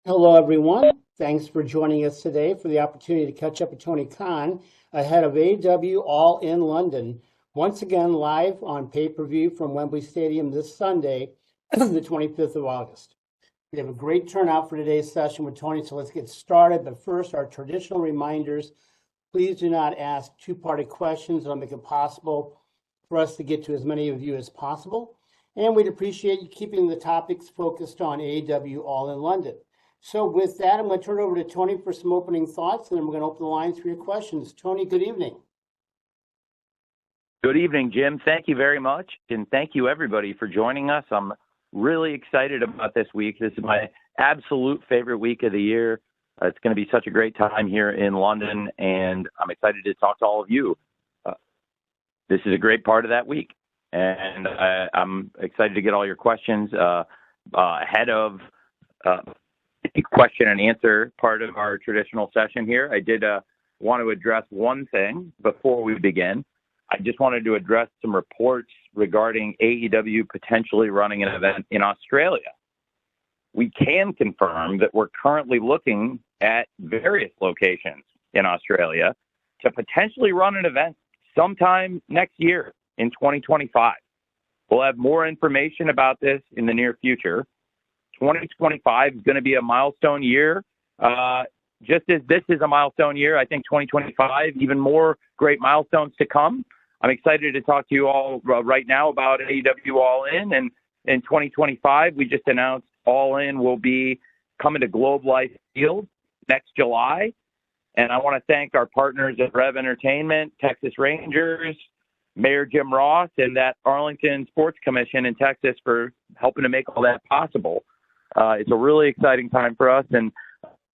Hello, everyone. Thanks for joining us today for the opportunity to catch up with Tony Khan ahead of AEW All in London. Once again, live on pay-per-view from Wembley Stadium this Sunday, the 25th of August. We have a great turnout for today's session with Tony, so let's get started. But first, our traditional reminders. Please do not ask two-party questions. It'll make it possible for us to get to as many of you as possible. And we'd appreciate you keeping the topics focused on AEW All in London. So with that, I'm going to turn it over to Tony for some opening thoughts, and then we're going to open the lines for your questions. Tony, good evening. Good evening, Jim. Thank you very much, and thank you, everybody, for joining us. I'm really excited about this week. This is my absolute favorite week of the year. It's going to be such a great time here in London, and I'm excited to talk to all of you. This is a great part of that week, and I'm excited to get all your questions ahead of question and answer part of our traditional session here. I did want to address one thing before we begin. I just wanted to address some reports regarding AEW potentially running an event in Australia. We can confirm that we're currently looking at various locations in Australia to potentially run an event sometime next year in 2025. We'll have more information about this in the near future. 2025 is going to be a milestone year. Just as this is a milestone year, I think 2025, even more great milestones to come. I'm excited to talk to you all right now about AEW All In. And in 2025, we just announced All In will be coming to Globe Life Field next July. And I want to thank our partners at Rev Entertainment, Texas Rangers, Mayor Jim Ross, and that Arlington Sports Commission in Texas for helping to make all that possible. It's a really exciting time for us, and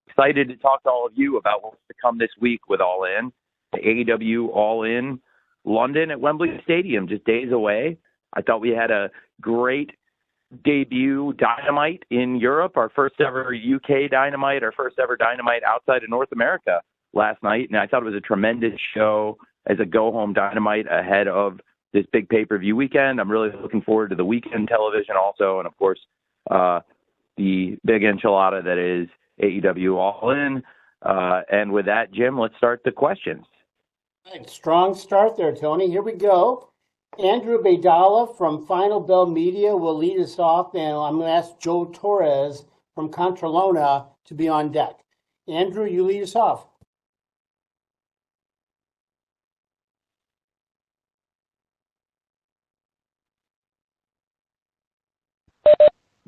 excited to talk to all of you about what's to come this week with All In, the AEW All In London at Wembley Stadium, just days away. I thought we had a great debut Dynamite in Europe, our first ever UK Dynamite, our first ever Dynamite outside of North America last night, and I thought it was a tremendous show as a go-home Dynamite ahead of this big pay-per-view weekend. I'm really looking forward to the weekend television also, and of course, the big enchilada that is AEW All In. And with that, Jim, let's start the questions. Right, strong start there, Tony. Here we go. Andrew Baydala from Final Bell Media will lead us off, and I'm going to ask Joe Torres from Contralona to be on deck. Andrew, you lead us off.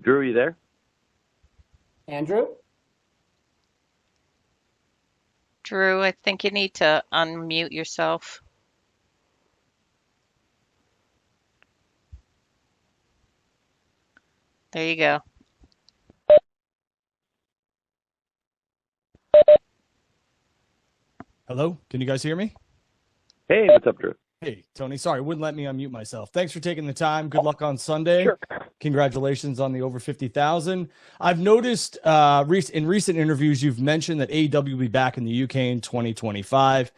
Drew, are you there? Andrew? Drew, I think you need to unmute yourself. There you go. Hello, can you guys hear me? Hey, what's up, Drew? Hey, Tony, sorry, it wouldn't let me unmute myself. Thanks for taking the time. Good luck on Sunday. Sure. Congratulations on the over 50,000. I've noticed in recent interviews, you've mentioned that AEW will be back in the UK in 2025.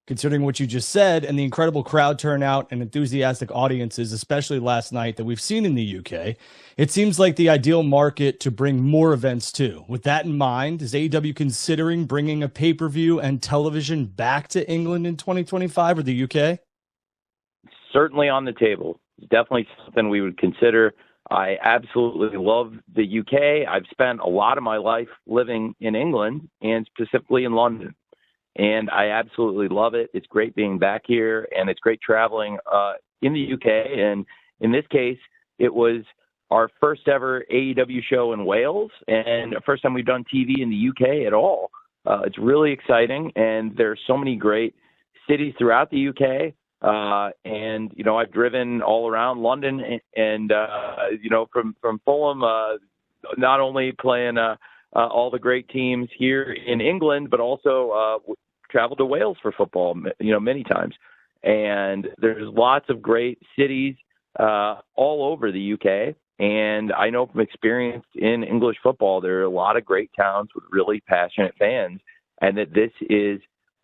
Considering what you just said and the incredible crowd turnout and enthusiastic audiences, especially last night, that we've seen in the UK, it seems like the ideal market to bring more events to. With that in mind, is AEW considering bringing a pay-per-view and television back to England in 2025 or the UK? Certainly on the table. It's definitely something we would consider. I absolutely love the UK. I've spent a lot of my life living in England and specifically in London. And I absolutely love it. It's great being back here, and it's great traveling in the UK. And in this case, it was our first ever AEW show in Wales and the first time we've done TV in the UK at all. It's really exciting, and there's so many great cities throughout the UK. And, you know, I've driven all around London and you know, from Fulham, not only playing all the great teams here in England, but also traveled to Wales for football, you know, many times. And there's lots of great cities all over the UK. And I know from experience in English football, there are a lot of great towns with really passionate fans, and that this is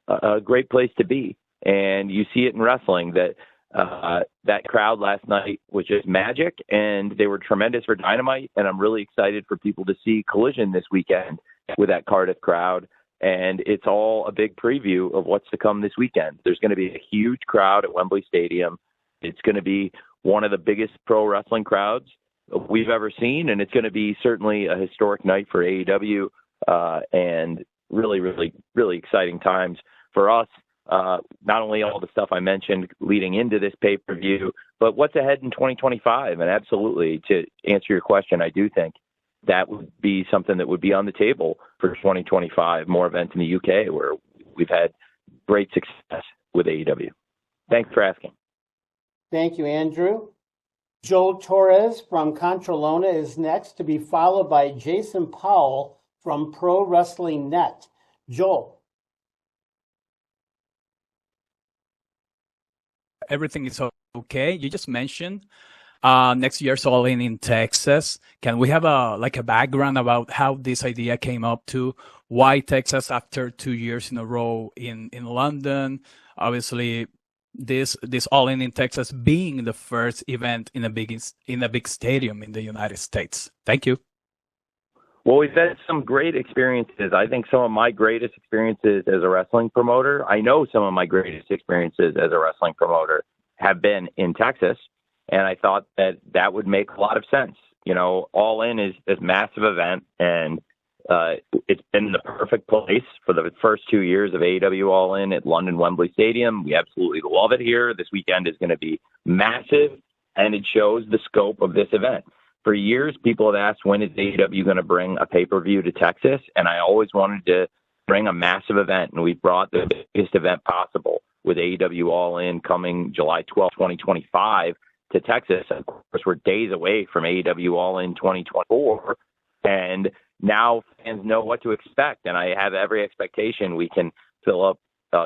a great place to be. And you see it in wrestling that that crowd last night was just magic, and they were tremendous for Dynamite. And I'm really excited for people to see Collision this weekend with that Cardiff crowd. And it's all a big preview of what's to come this weekend. There's going to be a huge crowd at Wembley Stadium. It's going to be one of the biggest pro wrestling crowds we've ever seen, and it's going to be certainly a historic night for AEW, and really, really, really exciting times for us. Not only all the stuff I mentioned leading into this pay-per-view, but what's ahead in 2025. And absolutely, to answer your question, I do think that would be something that would be on the table for 2025, more events in the UK where we've had great success with AEW. Thanks for asking. Thank you, Andrew. Joel Torres from Contralona is next, to be followed by Jason Powell from Pro Wrestling Net. Joel. Everything is okay. You just mentioned next year's All In Texas. Can we have a background about how this idea came up to? Why Texas after 2 years in a row in London? Obviously, this All In Texas being the first event in a big stadium in the United States. Thank you. Well, we've had some great experiences. I think some of my greatest experiences as a wrestling promoter, I know some of my greatest experiences as a wrestling promoter have been in Texas. And I thought that would make a lot of sense. You know, All In is this massive event, and it's been the perfect place for the first 2 years of AEW All In at London Wembley Stadium. We absolutely love it here. This weekend is going to be massive, and it shows the scope of this event. For years, people have asked, when is AEW going to bring a pay-per-view to Texas? And I always wanted to bring a massive event, and we've brought the biggest event possible with AEW All In coming July 12, 2025 to Texas. Of course, we're days away from AEW All In 2024, and now fans know what to expect, and I have every expectation we can fill up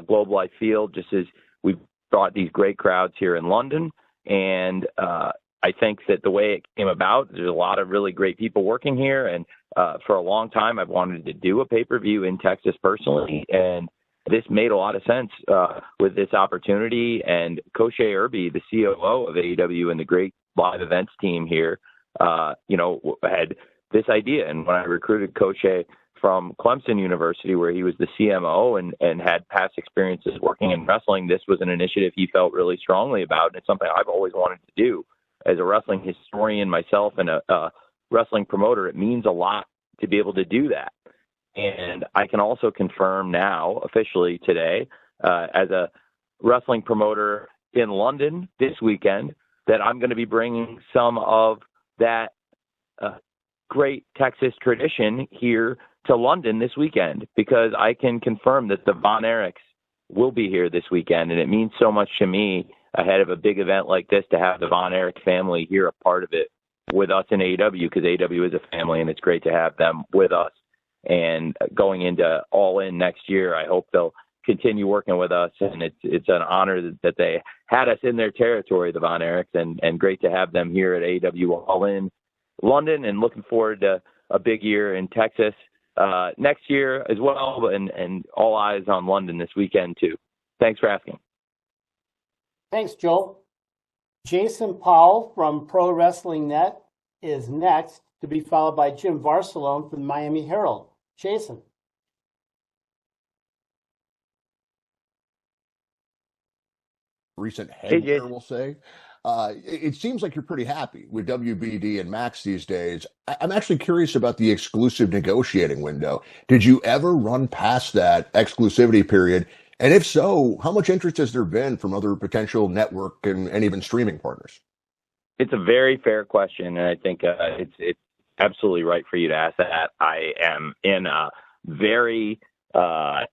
Globe Life Field just as we've brought these great crowds here in London. And I think that the way it came about, there's a lot of really great people working here, and for a long time I've wanted to do a pay-per-view in Texas personally, and this made a lot of sense with this opportunity. And Koshe Irby, the COO of AEW and the great live events team here, had this idea. And when I recruited Koshe from Clemson University, where he was the CMO and had past experiences working in wrestling, this was an initiative he felt really strongly about. And it's something I've always wanted to do. As a wrestling historian myself and a wrestling promoter, it means a lot to be able to do that. And I can also confirm now, officially today, as a wrestling promoter in London this weekend, that I'm going to be bringing some of that great Texas tradition here to London this weekend, because I can confirm that the Von Erichs will be here this weekend. And it means so much to me ahead of a big event like this to have the Von Erich family here, a part of it with us in AEW, because AEW is a family and it's great to have them with us. And going into All In next year, I hope they'll continue working with us. And it's an honor that they had us in their territory, the Von Erichs, and great to have them here at AEW All In London, and looking forward to a big year in Texas next year as well, and all eyes on London this weekend too. Thanks for asking. Thanks, Joel. Jason Powell from Pro Wrestling Net is next, to be followed by Jim Varsalone from the Miami Herald. Jason. Recent headgear, we'll say. It seems like you're pretty happy with WBD and Max these days. I'm actually curious about the exclusive negotiating window. Did you ever run past that exclusivity period? And if so, how much interest has there been from other potential network and even streaming partners? It's a very fair question, and I think it's absolutely right for you to ask that. I am in a very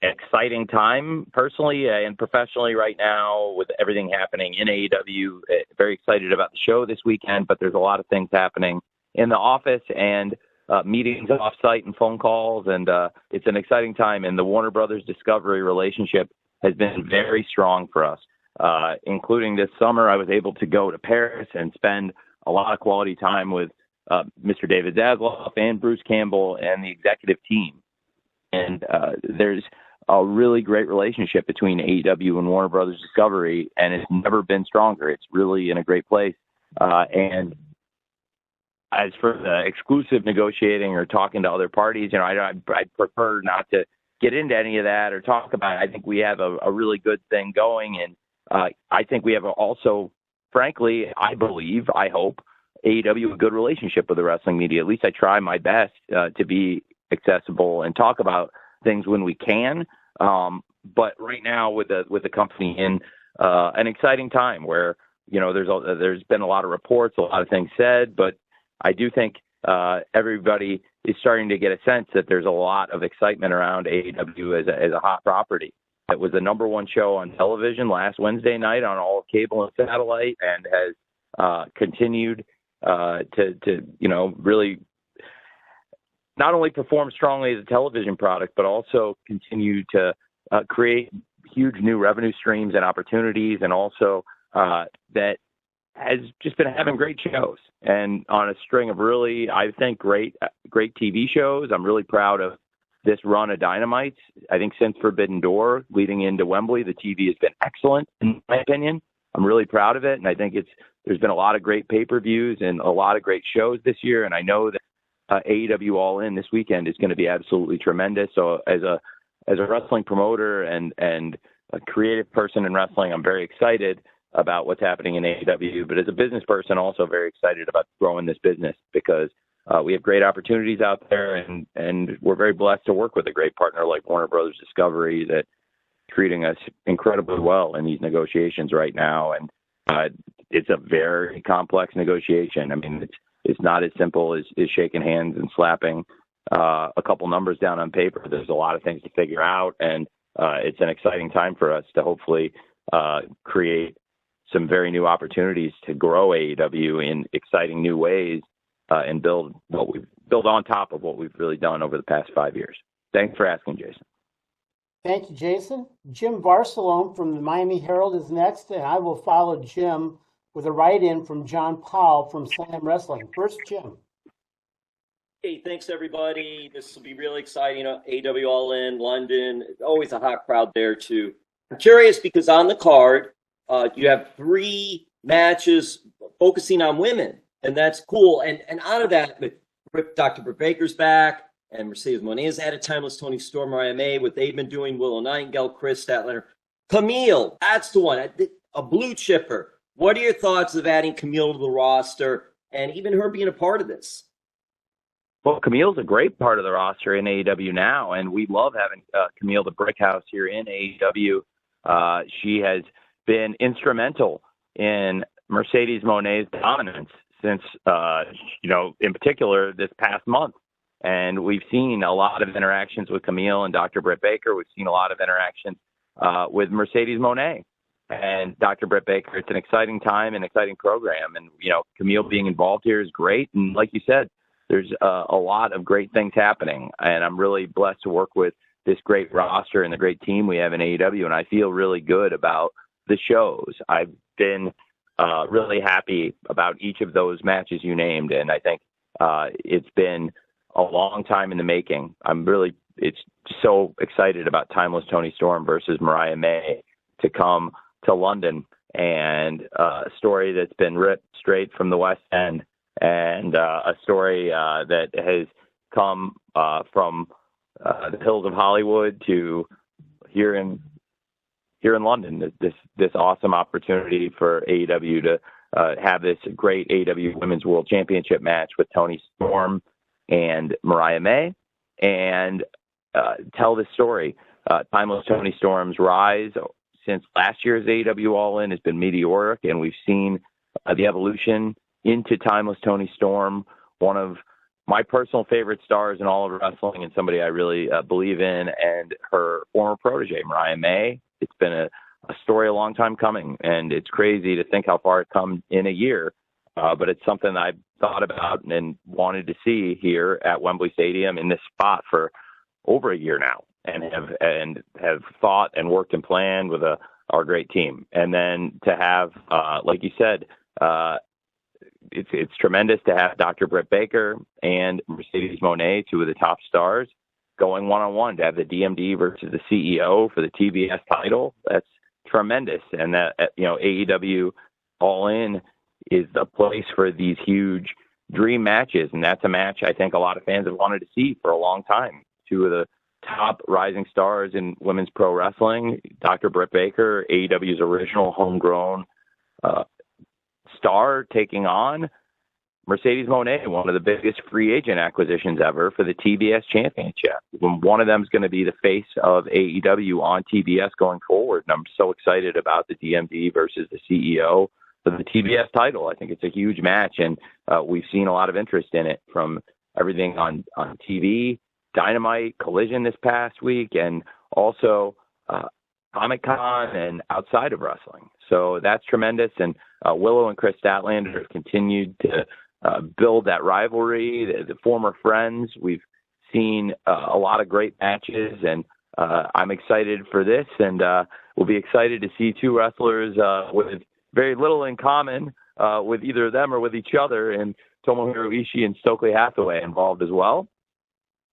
exciting time personally and professionally right now with everything happening in AEW. Very excited about the show this weekend, but there's a lot of things happening in the office and meetings off-site and phone calls, and it's an exciting time. And the Warner Brothers Discovery relationship has been very strong for us, including this summer. I was able to go to Paris and spend a lot of quality time with Mr. David Zasloff and Bruce Campbell and the executive team. And there's a really great relationship between AEW and Warner Brothers Discovery, and it's never been stronger. It's really in a great place. And as for the exclusive negotiating or talking to other parties, I prefer not to get into any of that or talk about it. I think we have a really good thing going. And I think we have also, frankly, I hope, AEW a good relationship with the wrestling media. At least I try my best to be accessible and talk about things when we can. But right now with the company in an exciting time where, there's been a lot of reports, a lot of things said, but I do think everybody is starting to get a sense that there's a lot of excitement around AEW as a hot property. It was the number one show on television last Wednesday night on all of cable and satellite, and has continued to really not only perform strongly as a television product, but also continue to create huge new revenue streams and opportunities, and also that has just been having great shows and on a string of really, I think, great TV shows. I'm really proud of this run of Dynamites. I think since Forbidden Door leading into Wembley, the TV has been excellent, in my opinion. I'm really proud of it. And I think there's been a lot of great pay-per-views and a lot of great shows this year. And I know that AEW All In this weekend is going to be absolutely tremendous. So as a wrestling promoter and a creative person in wrestling, I'm very excited about what's happening in AEW, but as a business person, also very excited about growing this business because we have great opportunities out there, and we're very blessed to work with a great partner like Warner Brothers Discovery that's treating us incredibly well in these negotiations right now. And it's a very complex negotiation. I mean, it's not as simple as shaking hands and slapping a couple numbers down on paper. There's a lot of things to figure out, and it's an exciting time for us to hopefully create some very new opportunities to grow AEW in exciting new ways and build on top of what we've really done over the past 5 years. Thanks for asking, Jason. Thank you, Jason. Jim Barcelone from the Miami Herald is next, and I will follow Jim with a write-in from John Powell from Slam Wrestling. First, Jim. Hey, thanks, everybody. This will be really exciting. AEW All In, London. Always a hot crowd there, too. I'm curious because on the card, you have 3 matches focusing on women, and that's cool. And out of that, Dr. Britt Baker's back, and Mercedes Moné has added Timeless Tony Storm, Mariah May, what they've been doing, Willow Nightingale, Chris Statlander. Camille, that's the one, a blue chipper. What are your thoughts of adding Camille to the roster and even her being a part of this? Well, Camille's a great part of the roster in AEW now, and we love having Camille the Brickhouse here in AEW. She has been instrumental in Mercedes Moné's dominance since, in particular this past month. And we've seen a lot of interactions with Camille and Dr. Britt Baker. We've seen a lot of interactions with Mercedes Moné and Dr. Britt Baker. It's an exciting time and exciting program. And, Camille being involved here is great. And like you said, there's a lot of great things happening. And I'm really blessed to work with this great roster and the great team we have in AEW. And I feel really good about the shows. I've been really happy about each of those matches you named. And I think it's been a long time in the making. It's so excited about Timeless Tony Storm versus Mariah May to come to London, and a story that's been ripped straight from the West End, and a story that has come from the hills of Hollywood to here in London. This awesome opportunity for AEW to have this great AEW Women's World Championship match with Tony Storm and Mariah May, and tell this story. Timeless Tony Storm's rise since last year's AEW All In has been meteoric, and we've seen the evolution into Timeless Tony Storm, one of my personal favorite stars in all of wrestling and somebody I really believe in, and her former protege, Mariah May. It's been a story a long time coming, and it's crazy to think how far it's come in a year. But it's something I've thought about and wanted to see here at Wembley Stadium in this spot for over a year now, and have thought and worked and planned with our great team. And then to have, like you said, it's tremendous to have Dr. Britt Baker and Mercedes Moné, 2 of the top stars, going one-on-one, to have the DMD versus the CEO for the TBS title. That's tremendous. And that, AEW All In is the place for these huge dream matches, and that's a match I think a lot of fans have wanted to see for a long time. Two of the top rising stars in women's pro wrestling, Dr. Britt Baker, AEW's original homegrown star, taking on Mercedes Moné, one of the biggest free agent acquisitions ever for the TBS Championship. One of them is going to be the face of AEW on TBS going forward, and I'm so excited about the DMD versus the CEO of the TBS title. I think it's a huge match, and we've seen a lot of interest in it from everything on TV, Dynamite, Collision this past week, and also Comic-Con and outside of wrestling. So that's tremendous, and Willow and Chris Statlander have continued to build that rivalry, the former friends. We've seen a lot of great matches, and I'm excited for this, and we'll be excited to see two wrestlers with very little in common with either of them or with each other, and Tomohiro Ishii and Stokely Hathaway involved as well.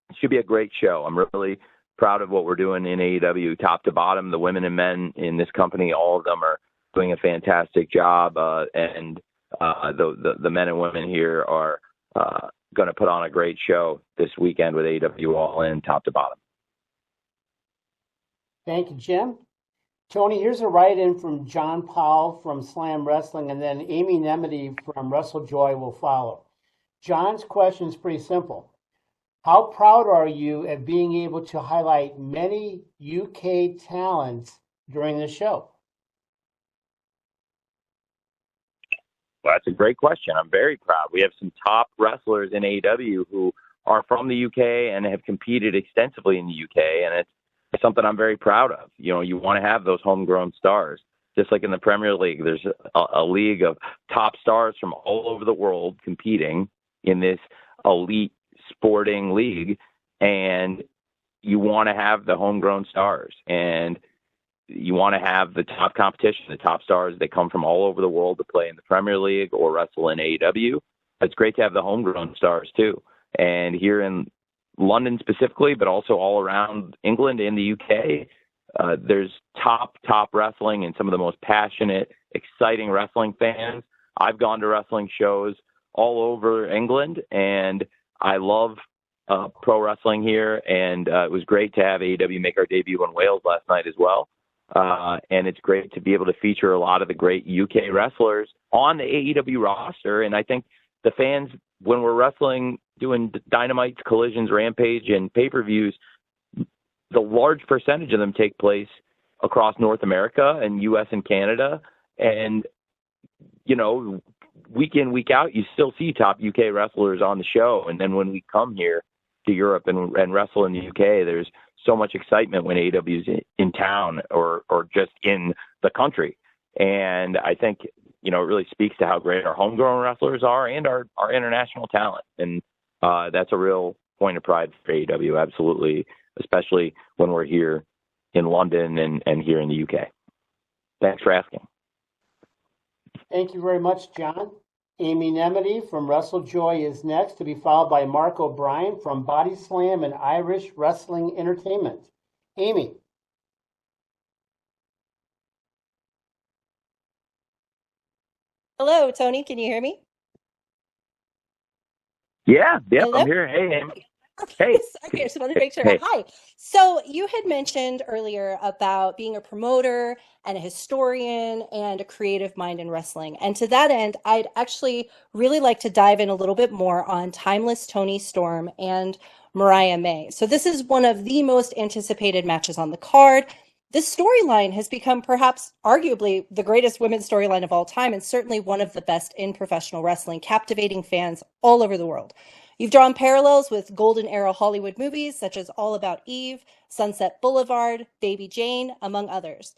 It should be a great show. I'm really proud of what we're doing in AEW, top to bottom. The women and men in this company, all of them are doing a fantastic job, and the men and women here are going to put on a great show this weekend with AEW All In, top to bottom. Thank you, Jim. Tony, here's a write-in from John Powell from Slam Wrestling, and then Amy Nemedy from WrestleJoy will follow. John's question is pretty simple. How proud are you of being able to highlight many UK talents during the show? Well, that's a great question. I'm very proud. We have some top wrestlers in AEW who are from the UK and have competed extensively in the UK, and it's something I'm very proud of. You know, you want to have those homegrown stars. Just like in the Premier League, there's a league of top stars from all over the world competing in this elite sporting league, and you want to have the homegrown stars, and you want to have the top competition, the top stars that come from all over the world to play in the Premier League or wrestle in AEW. It's great to have the homegrown stars too. And here in London specifically, but also all around England and the UK, there's top wrestling and some of the most passionate, exciting wrestling fans. I've gone to wrestling shows all over England, and I love pro wrestling here, and it was great to have AEW make our debut in Wales last night as well. And it's great to be able to feature a lot of the great UK wrestlers on the AEW roster. And I think the fans, when we're wrestling, doing Dynamites, Collisions, Rampage, and pay-per-views, the large percentage of them take place across North America and US and Canada. And, you know, week in, week out, you still see top UK wrestlers on the show. And then when we come here to Europe and wrestle in the UK, there's so much excitement when AEW is in town or just in the country. And I think, you know, it really speaks to how great our homegrown wrestlers are and our international talent. And that's a real point of pride for AEW, absolutely, especially when we're here in London and here in the UK. Thanks for asking. Thank you very much, John. Amy Nemedy from WrestleJoy is next, to be followed by Mark O'Brien from Body Slam and Irish Wrestling Entertainment. Amy. Hello, Tony. Can you hear me? Yeah, Hello? I'm here. Hey, Amy. Okay, Hey. okay, I just wanted to make sure. Hey. Hi. So you had mentioned earlier about being a promoter and a historian and a creative mind in wrestling. And to that end, I'd actually really like to dive in a little bit more on Timeless Toni Storm and Mariah May. So this is one of the most anticipated matches on the card. This storyline has become perhaps arguably the greatest women's storyline of all time, and certainly one of the best in professional wrestling, captivating fans all over the world. You've drawn parallels with Golden Era Hollywood movies such as All About Eve, Sunset Boulevard, Baby Jane, among others.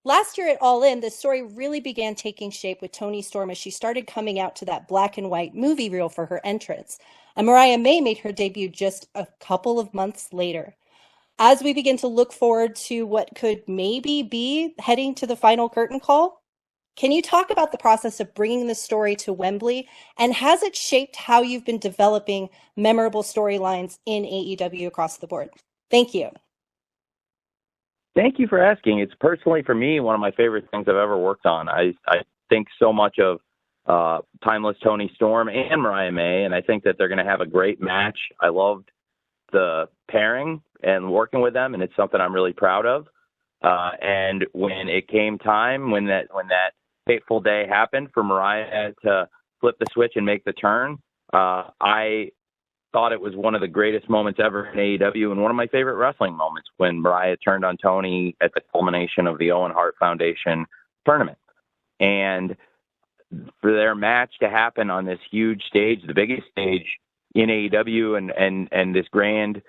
Last year at All In, this story really began taking shape with Toni Storm as she started coming out to that black and white movie reel for her entrance. And Mariah May made her debut just a couple of months later. As we begin to look forward to what could maybe be heading to the final curtain call, can you talk about the process of bringing this story to Wembley, and has it shaped how you've been developing memorable storylines in AEW across the board? Thank you. Thank you for asking. It's personally, for me, one of my favorite things I've ever worked on. I think so much of Timeless Tony Storm and Mariah May, and I think that they're going to have a great match. I loved the pairing and working with them, and it's something I'm really proud of. And when it came time, when that fateful day happened for Mariah to flip the switch and make the turn, I thought it was one of the greatest moments ever in AEW and one of my favorite wrestling moments when Mariah turned on Tony at the culmination of the Owen Hart Foundation tournament. And for their match to happen on this huge stage, the biggest stage in AEW and this grand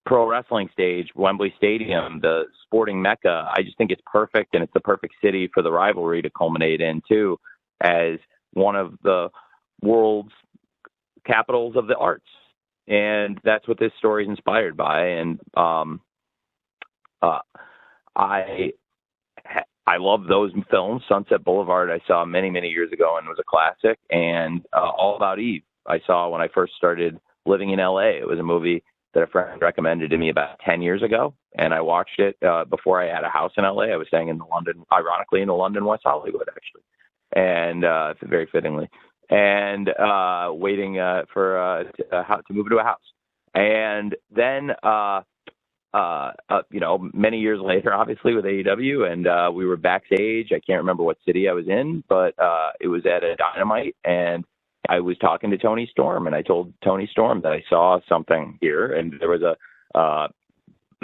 pro wrestling stage, Wembley Stadium, the sporting mecca, I just think it's perfect, and it's the perfect city for the rivalry to culminate in too, as one of the world's capitals of the arts. And that's what this story is inspired by. And I love those films. Sunset Boulevard I saw many, many years ago and was a classic. And All About Eve I saw when I first started living in LA. It was a movie that a friend recommended to me about 10 years ago. And I watched it before I had a house in LA. I was staying in London, ironically, in the London, West Hollywood, actually. And very fittingly. And waiting to move into a house. And then, many years later, obviously with AEW, and we were backstage. I can't remember what city I was in, but it was at a Dynamite, and I was talking to Tony Storm, and I told Tony Storm that I saw something here, and there was an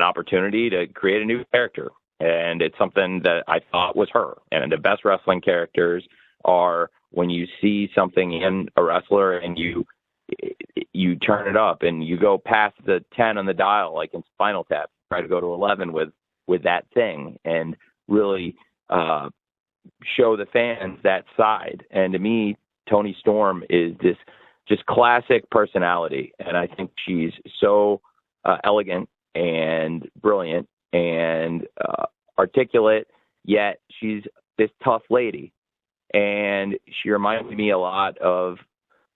opportunity to create a new character, and it's something that I thought was her. And the best wrestling characters are when you see something in a wrestler and you turn it up and you go past the 10 on the dial, like in Spinal Tap, try to go to 11 with that thing and really show the fans that side. And to me, Tony Storm is this just classic personality. And I think she's so elegant and brilliant and articulate, yet she's this tough lady. And she reminded me a lot of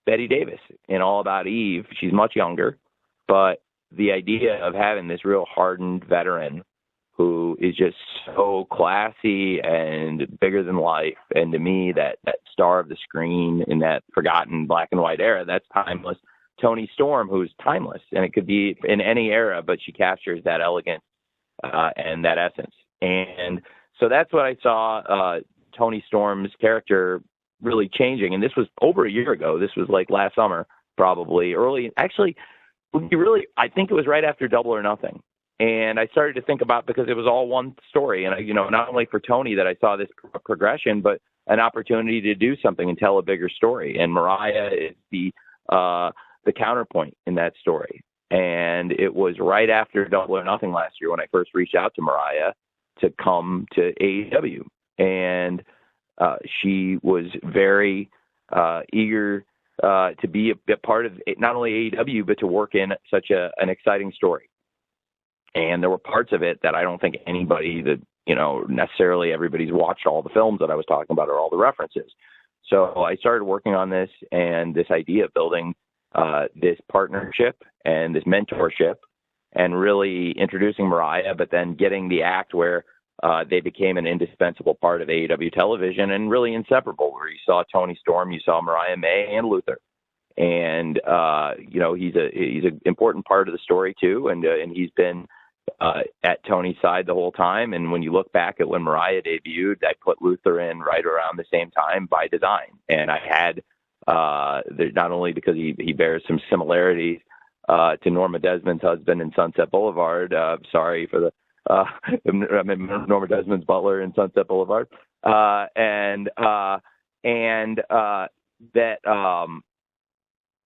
Betty Davis in All About Eve. She's much younger, but the idea of having this real hardened veteran who is just so classy and bigger than life, and to me, that star of the screen in that forgotten black and white era, that's timeless. Tony Storm, who's timeless, and it could be in any era, but she captures that elegance and that essence. And so that's what I saw Tony Storm's character really changing. And this was over a year ago. This was like last summer, probably early. Actually, I think it was right after Double or Nothing. And I started to think about, because it was all one story. And, not only for Tony that I saw this progression, but an opportunity to do something and tell a bigger story. And Mariah is the counterpoint in that story. And it was right after Double or Nothing last year when I first reached out to Mariah to come to AEW. And she was very eager to be a part of not only AEW, but to work in such an exciting story. And there were parts of it that I don't think anybody that, necessarily everybody's watched all the films that I was talking about or all the references. So I started working on this, and this idea of building this partnership and this mentorship and really introducing Mariah, but then getting the act where they became an indispensable part of AEW television and really inseparable, where you saw Tony Storm, you saw Mariah May and Luther. And, he's an important part of the story too. And he's been at Tony's side the whole time. And when you look back at when Mariah debuted, I put Luther in right around the same time by design. And I had, not only because he bears some similarities to Norma Desmond's husband in Sunset Boulevard. Sorry for the, Norma Desmond's butler in Sunset Boulevard.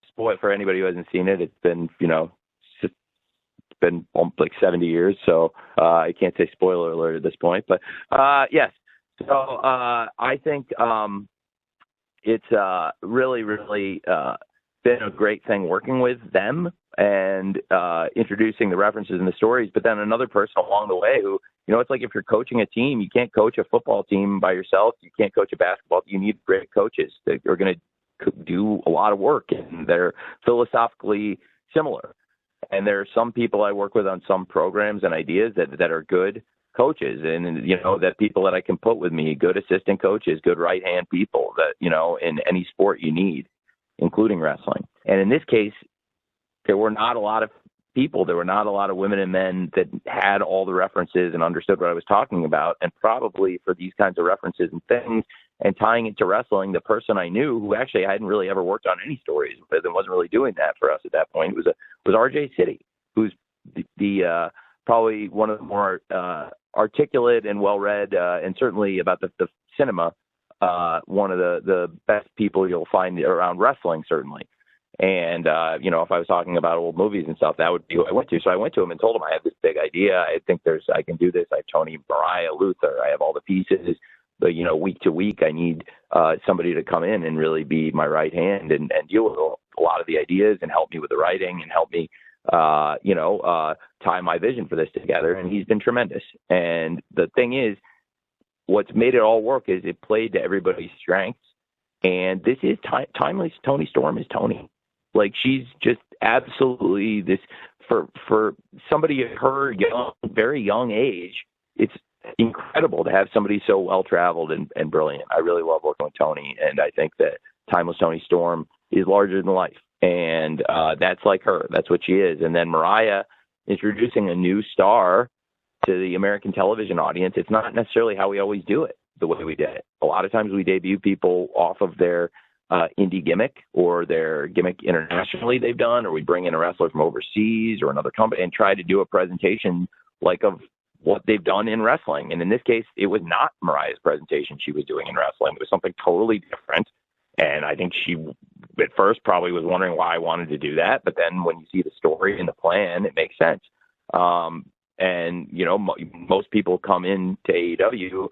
Spoil for anybody who hasn't seen it. It's been, it's been like 70 years. So, I can't say spoiler alert at this point, but, yes. So, I think, it's, really, really, been a great thing working with them and introducing the references and the stories, but then another person along the way who, it's like if you're coaching a team, you can't coach a football team by yourself. You can't coach a basketball team. You need great coaches that are going to do a lot of work, and they're philosophically similar. And there are some people I work with on some programs and ideas that are good coaches, and that people that I can put with me, good assistant coaches, good right hand people that in any sport you need, including wrestling. And in this case, there were not a lot of people. There were not a lot of women and men that had all the references and understood what I was talking about. And probably for these kinds of references and things and tying it to wrestling, the person I knew who actually I hadn't really ever worked on any stories with and wasn't really doing that for us at that point was RJ City, who's the probably one of the more articulate and well-read and certainly about the cinema, one of the best people you'll find around wrestling, certainly. And, if I was talking about old movies and stuff, that would be who I went to. So I went to him and told him I have this big idea. I think I can do this. I have Tony, Mariah, Luther. I have all the pieces. But, week to week, I need somebody to come in and really be my right hand and deal with a lot of the ideas and help me with the writing and help me, tie my vision for this together. And he's been tremendous. And the thing is, what's made it all work is it played to everybody's strengths. And this is timeless. Tony Storm is Tony. Like, she's just absolutely this for somebody at her very young age. It's incredible to have somebody so well traveled and brilliant. I really love working with Tony, and I think that timeless Tony Storm is larger than life, and that's like her. That's what she is. And then Mariah introducing a new star to the American television audience. It's not necessarily how we always do it, the way we did it. A lot of times we debut people off of their indie gimmick or their gimmick internationally they've done, or we bring in a wrestler from overseas or another company and try to do a presentation like of what they've done in wrestling. And in this case, it was not Mariah's presentation she was doing in wrestling. It was something totally different. And I think she, at first, probably was wondering why I wanted to do that. But then when you see the story and the plan, it makes sense. Most people come into AEW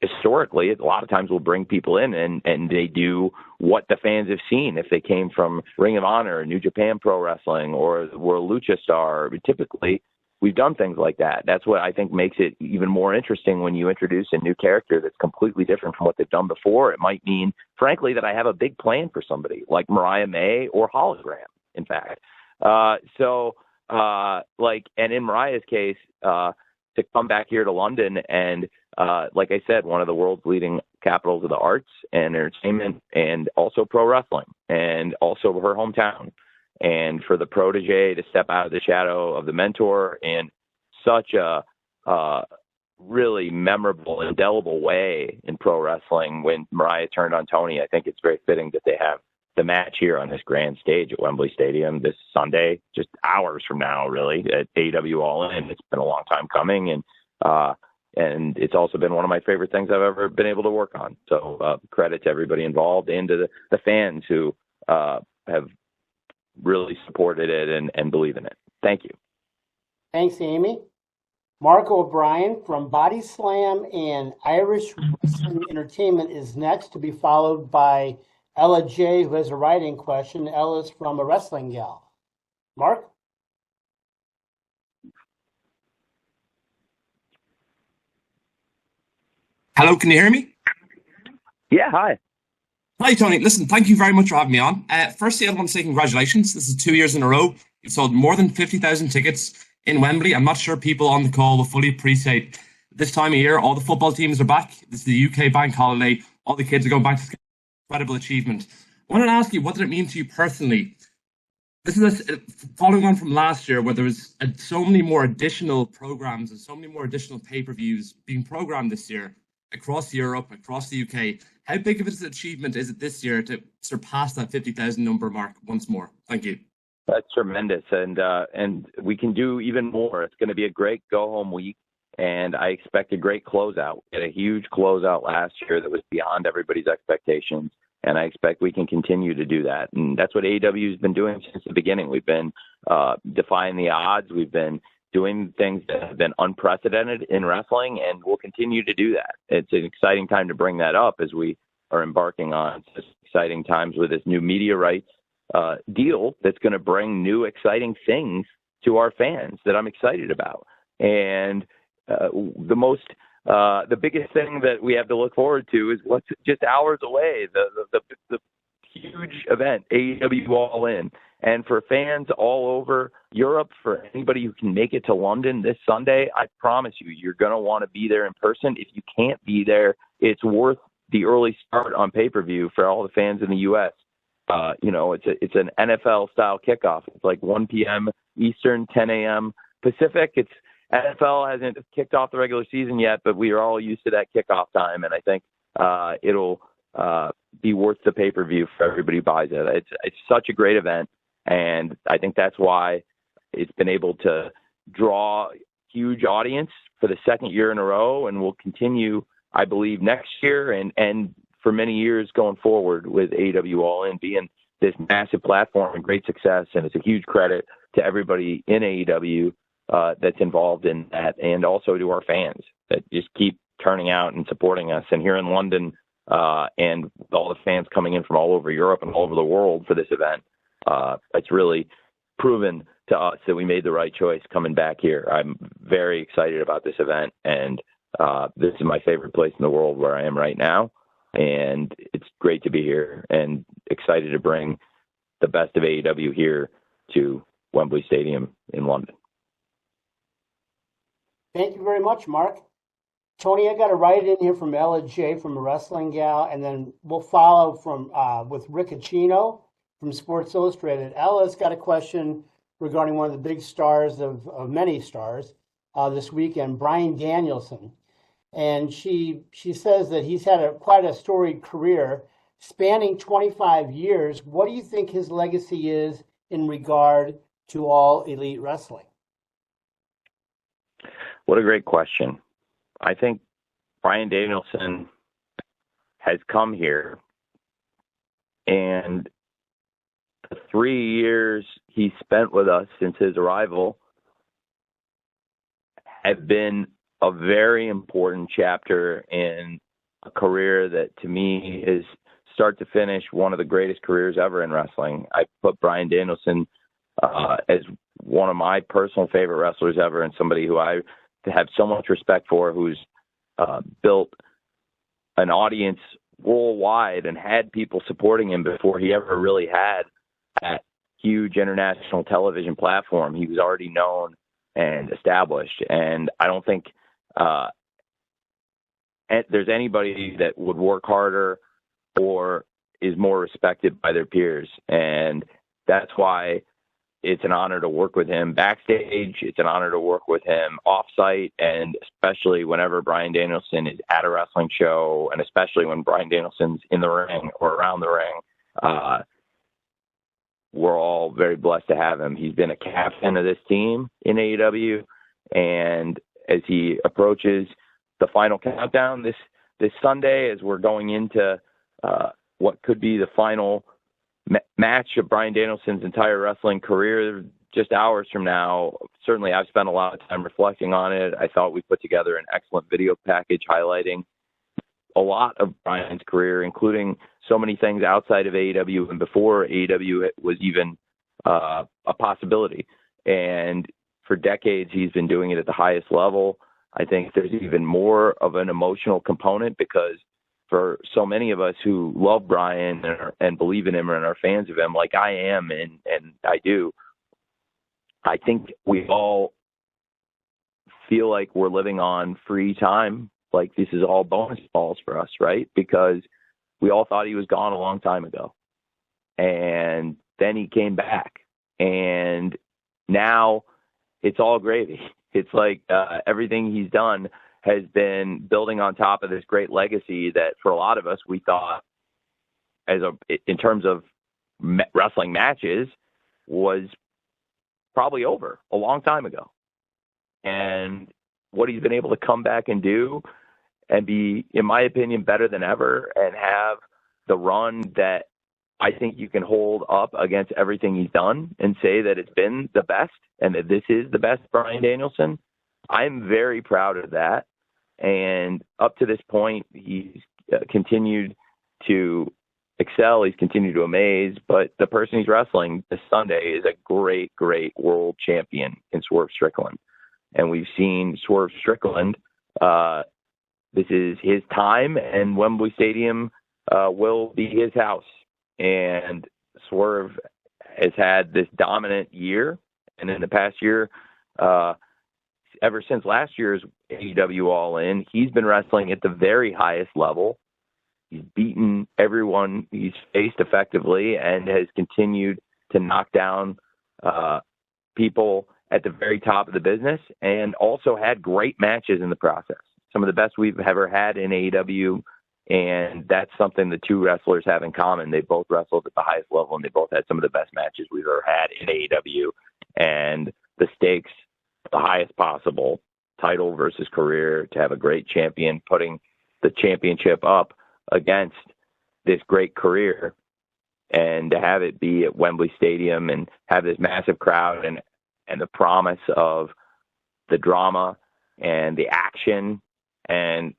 historically, a lot of times we'll bring people in and they do what the fans have seen. If they came from Ring of Honor, New Japan Pro Wrestling, or were a lucha star, typically we've done things like that. That's what I think makes it even more interesting when you introduce a new character that's completely different from what they've done before. It might mean, frankly, that I have a big plan for somebody like Mariah May or Hologram, in fact. And in Mariah's case, to come back here to London and, like I said, one of the world's leading capitals of the arts and entertainment, and also pro wrestling, and also her hometown. And for the protege to step out of the shadow of the mentor in such a really memorable, indelible way in pro wrestling when Mariah turned on Tony, I think it's very fitting that they have the match here on this grand stage at Wembley Stadium this Sunday, just hours from now, really, at AEW All In. It's been a long time coming, and it's also been one of my favorite things I've ever been able to work on. So credit to everybody involved and to the fans who have really supported it and believe in it. Thank you. Thanks, Amy. Mark O'Brien from Body Slam and Irish Wrestling Entertainment is next, to be followed by Ella J., who has a writing question. Ella's from A Wrestling Gal. Mark? Hello, can you hear me? Yeah, hi. Hi, Tony. Listen, thank you very much for having me on. Firstly, I want to say congratulations. This is 2 years in a row. You've sold more than 50,000 tickets in Wembley. I'm not sure people on the call will fully appreciate this time of year. All the football teams are back. This is the UK bank holiday. All the kids are going back to school. Incredible achievement. I wanted to ask you, what did it mean to you personally? This is following on from last year, where there was so many more additional programs and so many more additional pay-per-views being programmed this year across Europe, across the UK. How big of an achievement is it this year to surpass that 50,000 number mark once more? Thank you. That's tremendous, and we can do even more. It's going to be a great go-home week, and I expect a great closeout. We had a huge closeout last year that was beyond everybody's expectations, and I expect we can continue to do that. And that's what AEW has been doing since the beginning. We've been defying the odds. We've been doing things that have been unprecedented in wrestling, and we'll continue to do that. It's an exciting time to bring that up as we are embarking on such exciting times with this new media rights deal that's going to bring new exciting things to our fans that I'm excited about. And the biggest thing that we have to look forward to is what's just hours away, the huge event, AEW All In. And for fans all over Europe, for anybody who can make it to London this Sunday, I promise you, you're going to want to be there in person. If you can't be there, it's worth the early start on pay-per-view for all the fans in the U.S. It's an NFL-style kickoff. It's like 1 p.m. Eastern, 10 a.m. Pacific. NFL hasn't kicked off the regular season yet, but we are all used to that kickoff time, and I think it'll be worth the pay-per-view for everybody who buys it. It's such a great event, and I think that's why it's been able to draw huge audience for the second year in a row, and will continue, I believe, next year and for many years going forward, with AEW All In being this massive platform and great success. And it's a huge credit to everybody in AEW that's involved in that, and also to our fans that just keep turning out and supporting us. And here in London, and all the fans coming in from all over Europe and all over the world for this event, it's really proven to us that we made the right choice coming back here. I'm very excited about this event, and this is my favorite place in the world where I am right now. And it's great to be here and excited to bring the best of AEW here to Wembley Stadium in London. Thank you very much, Mark. Tony, I got a write in here from Ella J from a Wrestling Gal, and then we'll follow from with Rick Acino from Sports Illustrated. Ella's got a question regarding one of the big stars of many stars this weekend, Bryan Danielson. And she says that he's had quite a storied career spanning 25 years. What do you think his legacy is in regard to All Elite Wrestling? What a great question. I think Bryan Danielson has come here, and the 3 years he spent with us since his arrival have been a very important chapter in a career that, to me, is start to finish one of the greatest careers ever in wrestling. I put Bryan Danielson as one of my personal favorite wrestlers ever, and somebody who I have so much respect for, who's built an audience worldwide and had people supporting him before he ever really had that huge international television platform. He was already known and established, and I don't think there's anybody that would work harder or is more respected by their peers. And that's why it's an honor to work with him backstage. It's an honor to work with him off-site, and especially whenever Bryan Danielson is at a wrestling show, and especially when Bryan Danielson's in the ring or around the ring. We're all very blessed to have him. He's been a captain of this team in AEW, and as he approaches the final countdown this Sunday, as we're going into what could be the final match of Bryan Danielson's entire wrestling career just hours from now, certainly I've spent a lot of time reflecting on it. I thought we put together an excellent video package highlighting a lot of Bryan's career, including so many things outside of AEW and before AEW was even a possibility. And for decades, he's been doing it at the highest level. I think there's even more of an emotional component, because for so many of us who love Bryan and believe in him and are fans of him, like I am, and I do, I think we all feel like we're living on free time. Like this is all bonus balls for us, right? Because we all thought he was gone a long time ago. And then he came back. And now it's all gravy. It's like everything he's done has been building on top of this great legacy that for a lot of us, we thought in terms of wrestling matches was probably over a long time ago. And what he's been able to come back and do and be, in my opinion, better than ever, and have the run that I think you can hold up against everything he's done and say that it's been the best and that this is the best Bryan Danielson. I'm very proud of that. And up to this point, he's continued to excel. He's continued to amaze. But the person he's wrestling this Sunday is a great, great world champion in Swerve Strickland. And we've seen Swerve Strickland. This is his time, and Wembley Stadium will be his house. And Swerve has had this dominant year. And in the past year, ever since last year's AEW All In, he's been wrestling at the very highest level. He's beaten everyone he's faced effectively and has continued to knock down people at the very top of the business, and also had great matches in the process. Some of the best we've ever had in AEW, and that's something the two wrestlers have in common. They both wrestled at the highest level, and they both had some of the best matches we've ever had in AEW. And the stakes, the highest possible, title versus career, to have a great champion putting the championship up against this great career, and to have it be at Wembley Stadium and have this massive crowd and the promise of the drama and the action. And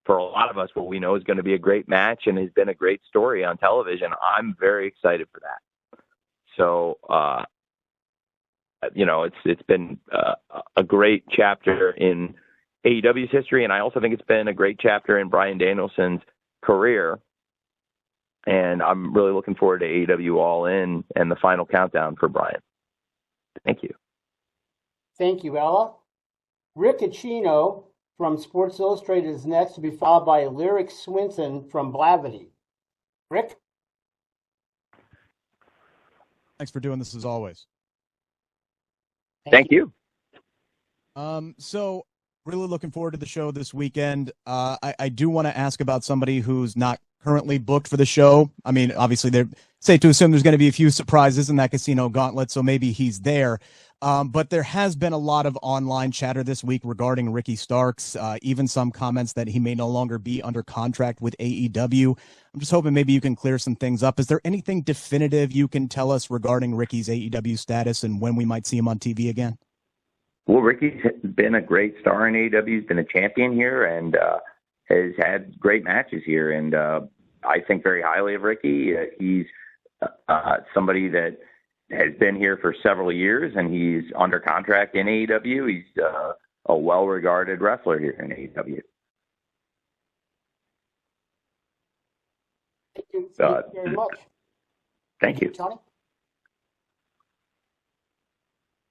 for a lot of us, what we know is going to be a great match and has been a great story on television. I'm very excited for that. So, it's been a great chapter in AEW's history. And I also think it's been a great chapter in Bryan Danielson's career. And I'm really looking forward to AEW All In and the final countdown for Bryan. Thank you. Thank you, Ella. Rick Acino from Sports Illustrated is next, to be followed by Lyric Swinson from Blavity. Rick? Thanks for doing this as always. Thank you. So really looking forward to the show this weekend. I do want to ask about somebody who's not currently booked for the show. I mean, obviously they're safe to assume there's going to be a few surprises in that casino gauntlet, so maybe he's there. But there has been a lot of online chatter this week regarding Ricky Starks, even some comments that he may no longer be under contract with AEW. I'm just hoping maybe you can clear some things up. Is there anything definitive you can tell us regarding Ricky's AEW status and when we might see him on TV again? Well, Ricky's been a great star in AEW. He's been a champion here and has had great matches here. And I think very highly of Ricky. He's somebody that has been here for several years, and he's under contract in AEW. He's a well-regarded wrestler here in AEW. Thank you very much. Thank you. Tony?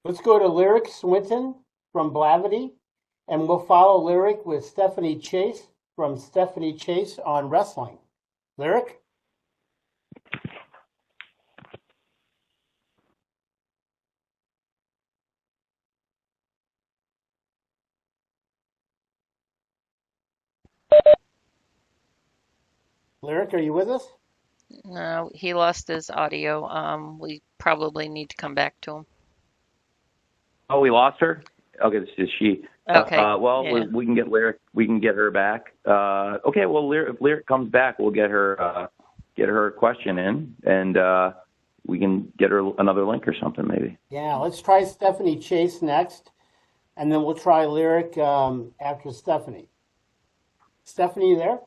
Let's go to Lyric Swinton from Blavity, and we'll follow Lyric with Stephanie Chase from Stephanie Chase on Wrestling. Lyric? Lyric, are you with us? No, he lost his audio. We probably need to come back to him. Oh, we lost her? Okay, this is she. Okay. Yeah. We can get Lyric. We can get her back. Okay. Well, if Lyric comes back, we'll get her question in, and we can get her another link or something, maybe. Yeah. Let's try Stephanie Chase next, and then we'll try Lyric after Stephanie. Stephanie, you there?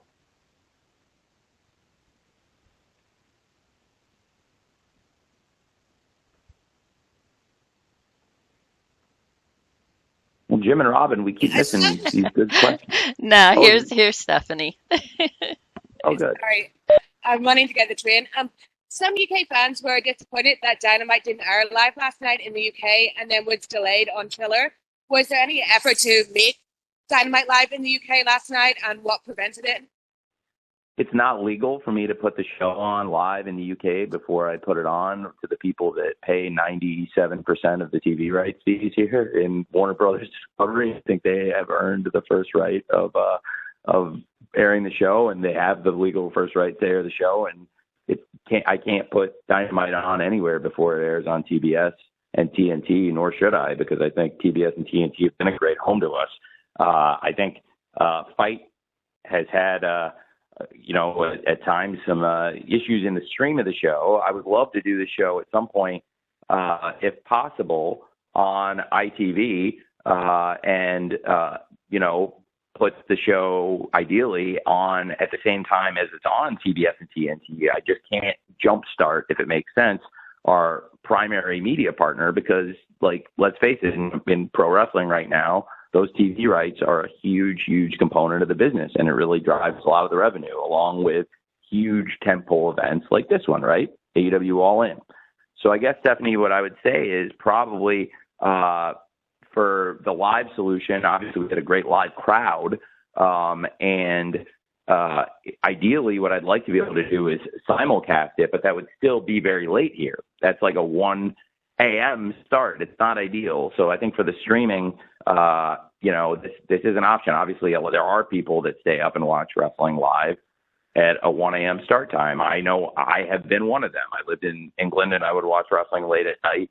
Well, Jim and Robin, we keep missing these good questions. No, here's Stephanie. Oh, good. Sorry, I'm running to get the train. Some UK fans were disappointed that Dynamite didn't air live last night in the UK and then was delayed on Triller. Was there any effort to make Dynamite live in the UK last night, and what prevented it? It's not legal for me to put the show on live in the UK before I put it on to the people that pay 97% of the TV rights fees here in Warner Brothers Discovery. I think they have earned the first right of airing the show, and they have the legal first right to air the show. And I can't put Dynamite on anywhere before it airs on TBS and TNT, nor should I, because I think TBS and TNT have been a great home to us. I think Fight has had at times some issues in the stream of the show. I would love to do the show at some point, if possible, on ITV and put the show ideally on at the same time as it's on TBS and TNT. I just can't jumpstart, if it makes sense, our primary media partner because, let's face it, in pro wrestling right now, those TV rights are a huge, huge component of the business, and it really drives a lot of the revenue, along with huge tentpole events like this one, right? AEW All In. So I guess, Stephanie, what I would say is probably for the live solution, obviously we had a great live crowd. And ideally, what I'd like to be able to do is simulcast it, but that would still be very late here. That's like a 1 a.m. start. It's not ideal. So I think for the streaming, this is an option. Obviously, there are people that stay up and watch wrestling live at a 1 a.m. start time. I know I have been one of them. I lived in England, and I would watch wrestling late at night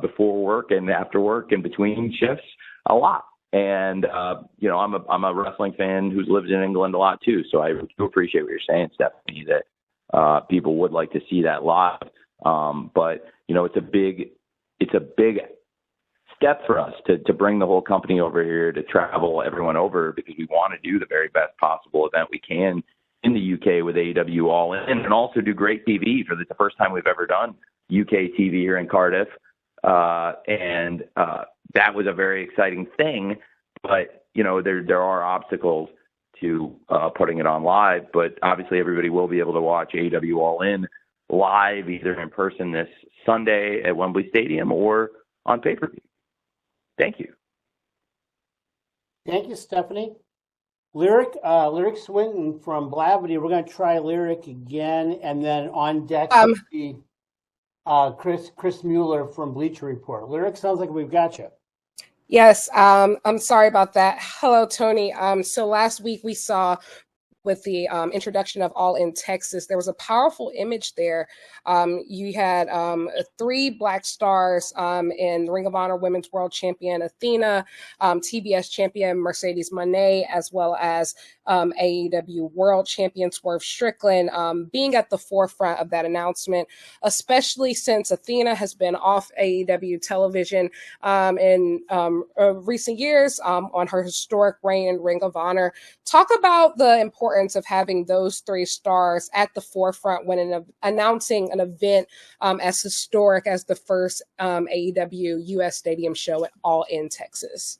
before work and after work and between shifts a lot. And, I'm a wrestling fan who's lived in England a lot too. So I do appreciate what you're saying, Stephanie, that people would like to see that live. But it's a big step for us to bring the whole company over here, to travel everyone over, because we want to do the very best possible event we can in the UK with AEW All In, and also do great TV. For the first time we've ever done UK TV here in Cardiff. That was a very exciting thing, but there are obstacles to putting it on live. But obviously, everybody will be able to watch AEW All In live, either in person this Sunday at Wembley Stadium or on pay-per-view. Thank you. Thank you, Stephanie. Lyric Swinton from Blavity. We're going to try Lyric again, and then on deck will be Chris Mueller from Bleacher Report. Lyric, sounds like we've got you. Yes, I'm sorry about that. Hello, Tony. So last week we saw with the introduction of All in Texas, there was a powerful image there. You had 3 Black stars in Ring of Honor Women's World Champion Athena, TBS Champion Mercedes Moné, as well as AEW World Champion Swerve Strickland being at the forefront of that announcement, especially since Athena has been off AEW television in recent years on her historic reign in Ring of Honor. Talk about the importance of having those 3 stars at the forefront when announcing an event as historic as the first AEW US Stadium show at All in Texas.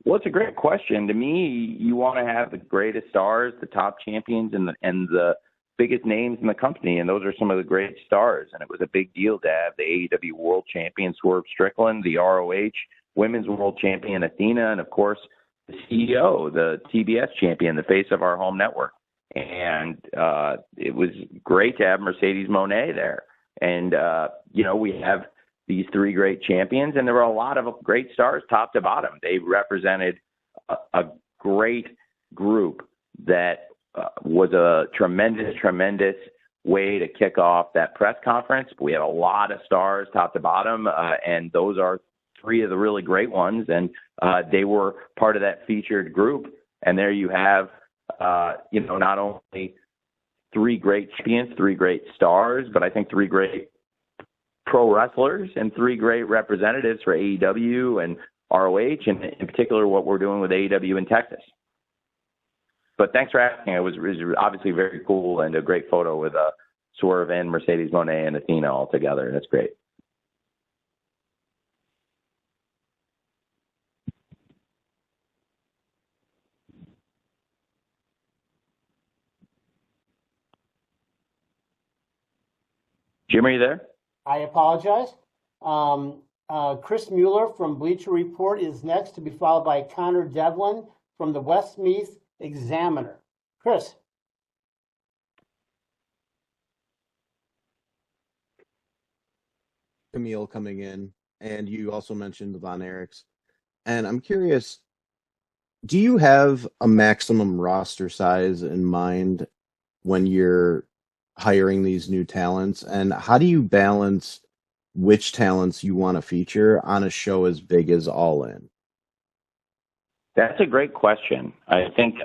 Well, it's a great question. To me, you want to have the greatest stars, the top champions, and the biggest names in the company, and those are some of the great stars. And it was a big deal to have the AEW World Champion Swerve Strickland, the ROH Women's World Champion Athena, and of course the CEO, the TBS champion, the face of our home network. And it was great to have Mercedes Moné there. And we have these 3 great champions, and there were a lot of great stars top to bottom. They represented a great group that was a tremendous way to kick off that press conference. We had a lot of stars top to bottom, and those are 3 of the really great ones, and they were part of that featured group. And there you have, not only 3 great champions, 3 great stars, but I think 3 great pro wrestlers and 3 great representatives for AEW and ROH, and in particular what we're doing with AEW in Texas. But thanks for asking. It was obviously very cool, and a great photo with Swerve and Mercedes Moné and Athena all together. That's great. Jim, are you there? I apologize. Chris Mueller from Bleacher Report is next, to be followed by Connor Devlin from the Westmeath Examiner. Chris. Camille coming in, and you also mentioned the Von Erichs. And I'm curious, do you have a maximum roster size in mind when you're hiring these new talents? And how do you balance which talents you want to feature on a show as big as All In? That's a great question. I think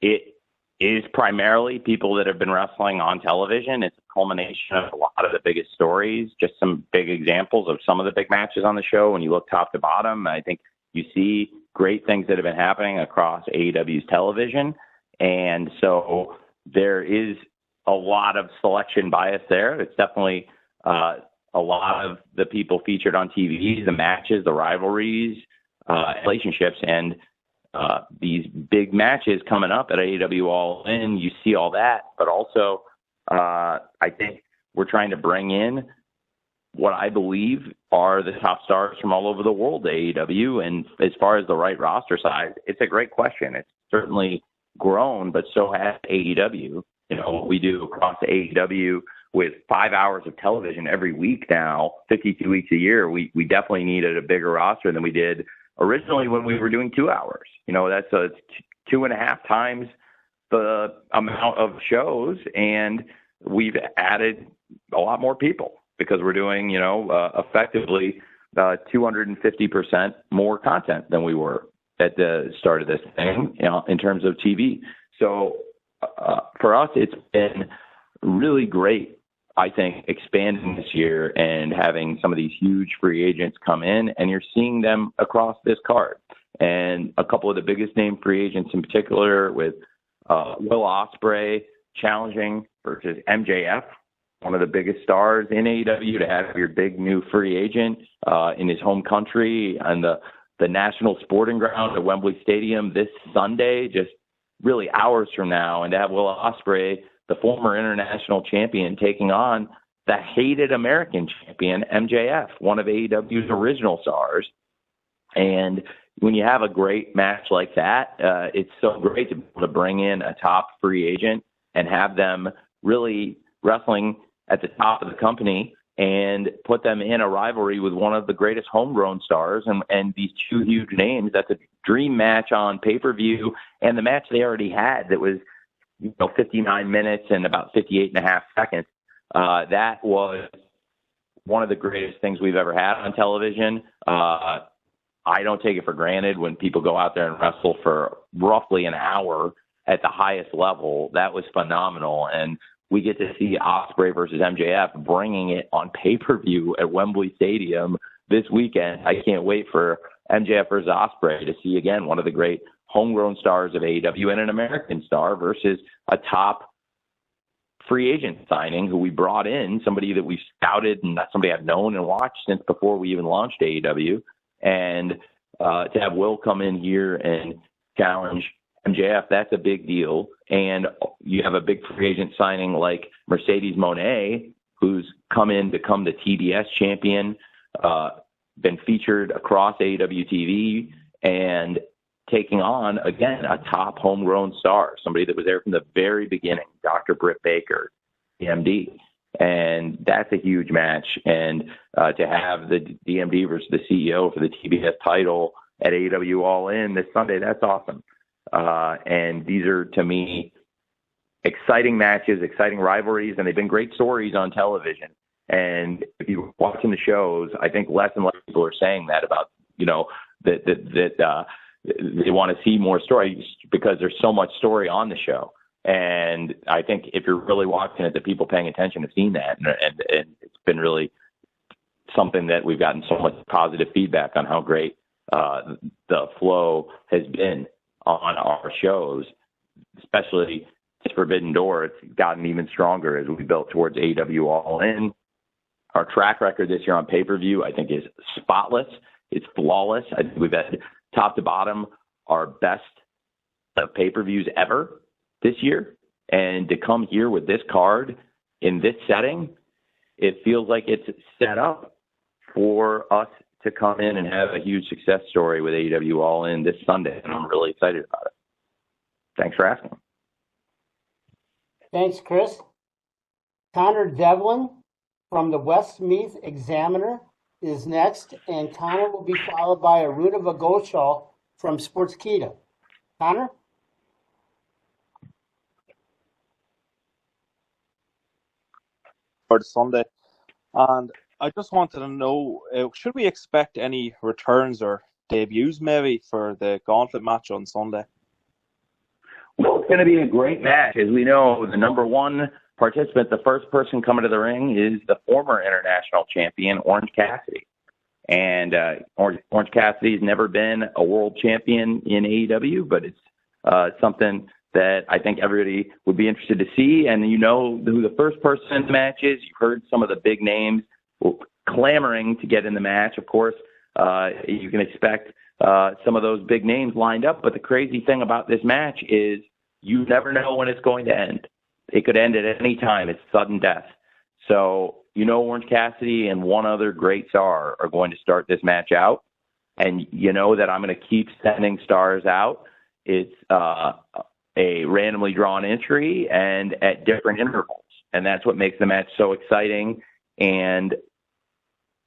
it is primarily people that have been wrestling on television. It's a culmination of a lot of the biggest stories, just some big examples of some of the big matches on the show. When you look top to bottom, I think you see great things that have been happening across AEW's television. And so there is a lot of selection bias there. It's definitely a lot of the people featured on TV, the matches, the rivalries, relationships, and these big matches coming up at AEW All In. You see all that, but also I think we're trying to bring in what I believe are the top stars from all over the world to AEW. And as far as the right roster size, it's a great question. It's certainly grown, but so has AEW. You know, what we do across the AEW with 5 hours of television every week now, 52 weeks a year, we definitely needed a bigger roster than we did originally when we were doing 2 hours. You know, that's 2.5 times the amount of shows, and we've added a lot more people because we're doing, effectively 250% more content than we were at the start of this thing, in terms of TV. So for us, it's been really great, I think, expanding this year and having some of these huge free agents come in, and you're seeing them across this card. And a couple of the biggest name free agents in particular, with Will Ospreay challenging versus MJF, one of the biggest stars in AEW, to have your big new free agent in his home country and the national sporting ground at Wembley Stadium this Sunday, just really hours from now, and to have Will Ospreay, the former international champion, taking on the hated American champion, MJF, one of AEW's original stars. And when you have a great match like that, it's so great to be able to bring in a top free agent and have them really wrestling at the top of the company and put them in a rivalry with one of the greatest homegrown stars and these two huge names. That's a dream match on pay-per-view. And the match they already had that was 59 minutes and about 58 and a half seconds. That was one of the greatest things we've ever had on television. I don't take it for granted when people go out there and wrestle for roughly an hour at the highest level. That was phenomenal. And we get to see Ospreay versus MJF bringing it on pay-per-view at Wembley Stadium this weekend. I can't wait for MJF versus Ospreay to see, again, one of the great homegrown stars of AEW and an American star versus a top free agent signing who we brought in, somebody that we scouted and that's somebody I've known and watched since before we even launched AEW. And to have Will come in here and challenge MJF, that's a big deal. And you have a big free agent signing like Mercedes Moné, who's come in to become the TBS champion, been featured across AEW TV, and taking on, again, a top homegrown star, somebody that was there from the very beginning, Dr. Britt Baker, DMD. And that's a huge match. And to have the DMD versus the CEO for the TBS title at AEW All In this Sunday, that's awesome. And these are, to me, exciting matches, exciting rivalries, and they've been great stories on television. And if you're watching the shows, I think less and less people are saying that about, that they want to see more stories because there's so much story on the show. And I think if you're really watching it, the people paying attention have seen that. And it's been really something that we've gotten so much positive feedback on how great the flow has been on our shows, especially Forbidden Door. It's gotten even stronger as we built towards AEW All In. Our track record this year on pay-per-view, I think, is spotless. It's flawless. I think we've had top to bottom our best pay-per-views ever this year. And to come here with this card in this setting, it feels like it's set up for us to come in and have a huge success story with AEW All In this Sunday. And I'm really excited about it. Thanks for asking. Thanks, Chris. Connor Devlin from the Westmeath Examiner is next, and Connor will be followed by Aruna Vagoshal from Sportskeeda. Connor? For Sunday, and I just wanted to know, should we expect any returns or debuts maybe for the gauntlet match on Sunday? Well, it's going to be a great match. As we know, the number one participant, the first person coming to the ring, is the former international champion, Orange Cassidy. And Orange Cassidy has never been a world champion in AEW, but it's something that I think everybody would be interested to see. And you know who the first person in the match is. You've heard some of the big names clamoring to get in the match. Of course, you can expect some of those big names lined up. But the crazy thing about this match is you never know when it's going to end. It could end at any time. It's sudden death. So Orange Cassidy and one other great star are going to start this match out. And you know that I'm going to keep sending stars out. It's a randomly drawn entry and at different intervals. And that's what makes the match so exciting. And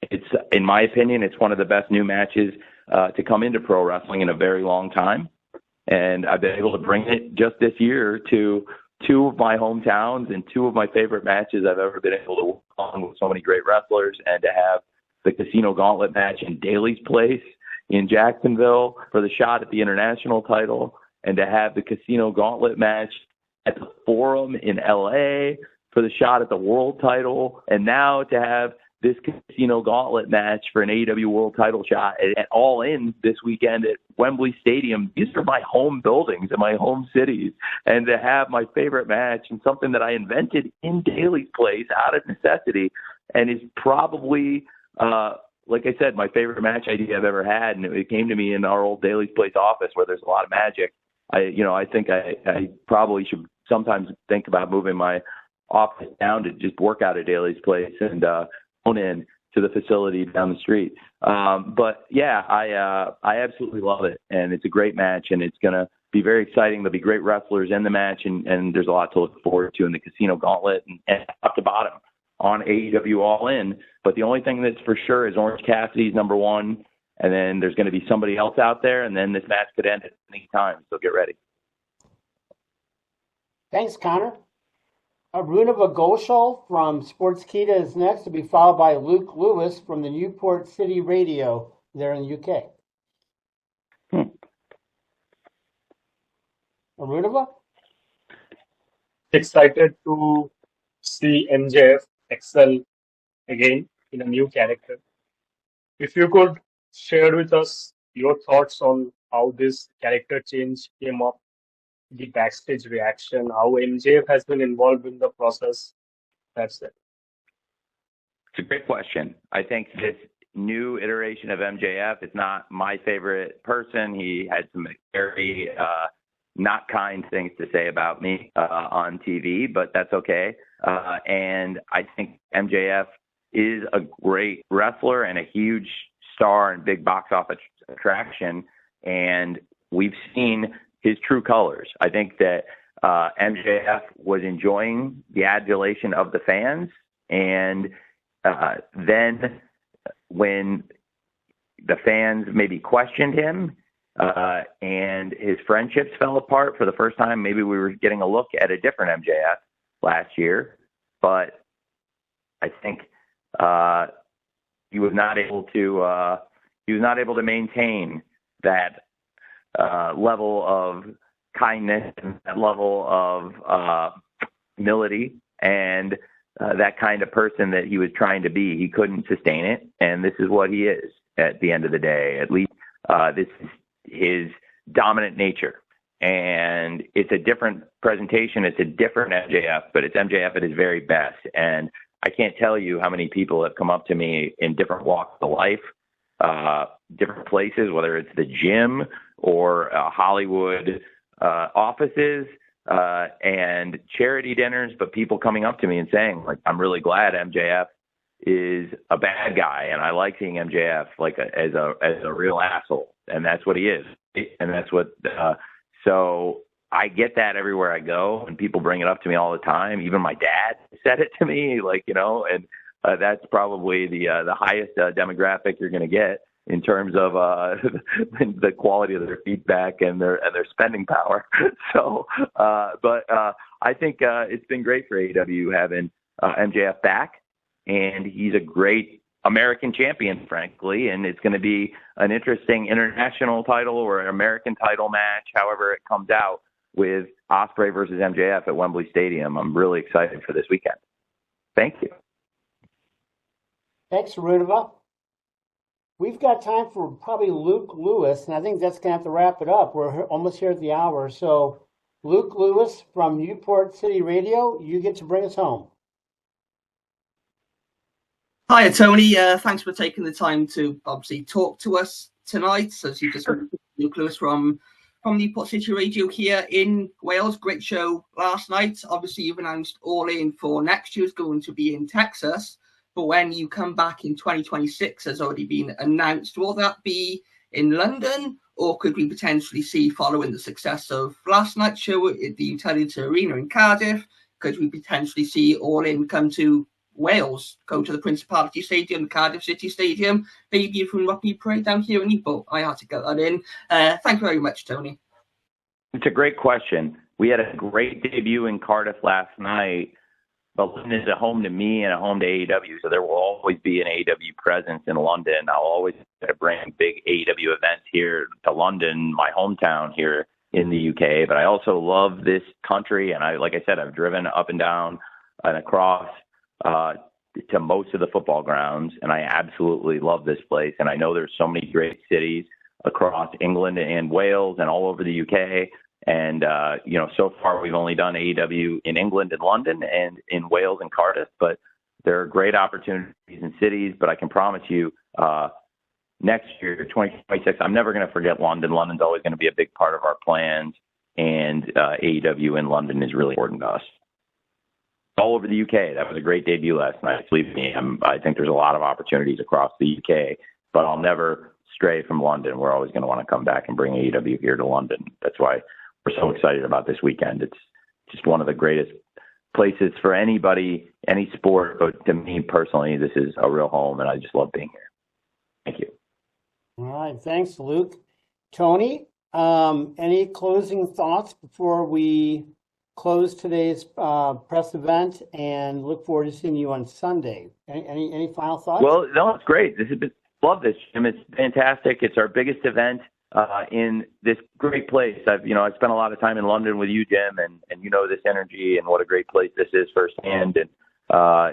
it's, in my opinion, it's one of the best new matches to come into pro wrestling in a very long time. And I've been able to bring it just this year to two of my hometowns and two of my favorite matches I've ever been able to work on with so many great wrestlers, and to have the Casino Gauntlet match in Daly's Place in Jacksonville for the shot at the international title, and to have the Casino Gauntlet match at the Forum in LA for the shot at the world title, and now to have this Casino Gauntlet match for an AEW world title shot at All In this weekend at Wembley Stadium. These are my home buildings and my home cities. And to have my favorite match and something that I invented in Daly's Place out of necessity, and is probably, like I said, my favorite match idea I've ever had. And it came to me in our old Daly's Place office where there's a lot of magic. I think I probably should sometimes think about moving my office down to just work out at Daly's Place and phone in to the facility down the street. But yeah, I absolutely love it, and it's a great match, and it's going to be very exciting. There'll be great wrestlers in the match, and there's a lot to look forward to in the Casino Gauntlet and top to bottom on AEW All In. But the only thing that's for sure is Orange Cassidy's number one, and then there's going to be somebody else out there, and then this match could end at any time, so get ready. Thanks, Connor. Arunava Ghoshal from Sportskeeda is next, to be followed by Luke Lewis from the Newport City Radio there in the UK. Arunava? Excited to see MJF excel again in a new character. If you could share with us your thoughts on how this character change came up, the backstage reaction, how MJF has been involved in the process. That's it. It's a great question. I think this new iteration of MJF is not my favorite person. He had some very not kind things to say about me on TV, but that's okay. And I think MJF is a great wrestler and a huge star and big box office attraction. And we've seen his true colors. I think that MJF was enjoying the adulation of the fans, and then when the fans maybe questioned him and his friendships fell apart for the first time, maybe we were getting a look at a different MJF last year. But I think he was not able to maintain that level of kindness and that level of humility and that kind of person that he was trying to be. He couldn't sustain it, and this is what he is at the end of the day. At least this is his dominant nature, and it's a different presentation. It's a different MJF, but it's MJF at his very best. And I can't tell you how many people have come up to me in different walks of life, different places, whether it's the gym or Hollywood offices and charity dinners, but people coming up to me and saying, like, I'm really glad MJF is a bad guy, and I like seeing MJF like as a real asshole, and that's what he is, and that's what. So I get that everywhere I go, and people bring it up to me all the time. Even my dad said it to me, like, and that's probably the highest demographic you're going to get in terms of the quality of their feedback and their spending power. So, but I think it's been great for AEW having MJF back, and he's a great American champion, frankly, and it's going to be an interesting international title or an American title match, however it comes out, with Ospreay versus MJF at Wembley Stadium. I'm really excited for this weekend. Thank you. Thanks, Arunava. We've got time for probably Luke Lewis, and I think that's going to have to wrap it up. We're almost here at the hour. So, Luke Lewis from Newport City Radio, you get to bring us home. Hiya, Tony. Thanks for taking the time to obviously talk to us tonight. As you just mentioned, Luke Lewis from Newport City Radio here in Wales. Great show last night. Obviously, you've announced All In for next year is going to be in Texas. But when you come back in 2026, has already been announced. Will that be in London, or could we potentially see, following the success of last night's show at the Utility Arena in Cardiff, could we potentially see All In come to Wales, go to the Principality Stadium, the Cardiff City Stadium, maybe from Rugby Parade down here in Newport? I had to get that in. Thank you very much, Tony. It's a great question. We had a great debut in Cardiff last night, but London is a home to me and a home to AEW, so there will always be an AEW presence in London. I'll always try to bring big AEW events here to London, my hometown here in the UK. But I also love this country, and like I said, I've driven up and down and across to most of the football grounds, and I absolutely love this place. And I know there's so many great cities across England and Wales and all over the UK. And, so far we've only done AEW in England and London and in Wales and Cardiff, but there are great opportunities in cities. But I can promise you, next year, 2026, I'm never going to forget London. London's always going to be a big part of our plans, and AEW in London is really important to us. All over the UK, that was a great debut last night. Believe me, I think there's a lot of opportunities across the UK, but I'll never stray from London. We're always going to want to come back and bring AEW here to London. That's why we're so excited about this weekend. It's just one of the greatest places for anybody, any sport. But to me personally, this is a real home, and I just love being here. Thank you. All right. Thanks, Luke. Tony, any closing thoughts before we close today's press event and look forward to seeing you on Sunday? Any final thoughts? Well, no, it's great. Love this, Jim. It's fantastic. It's our biggest event in this great place. I've spent a lot of time in London with you, Jim, and you know this energy and what a great place this is firsthand. And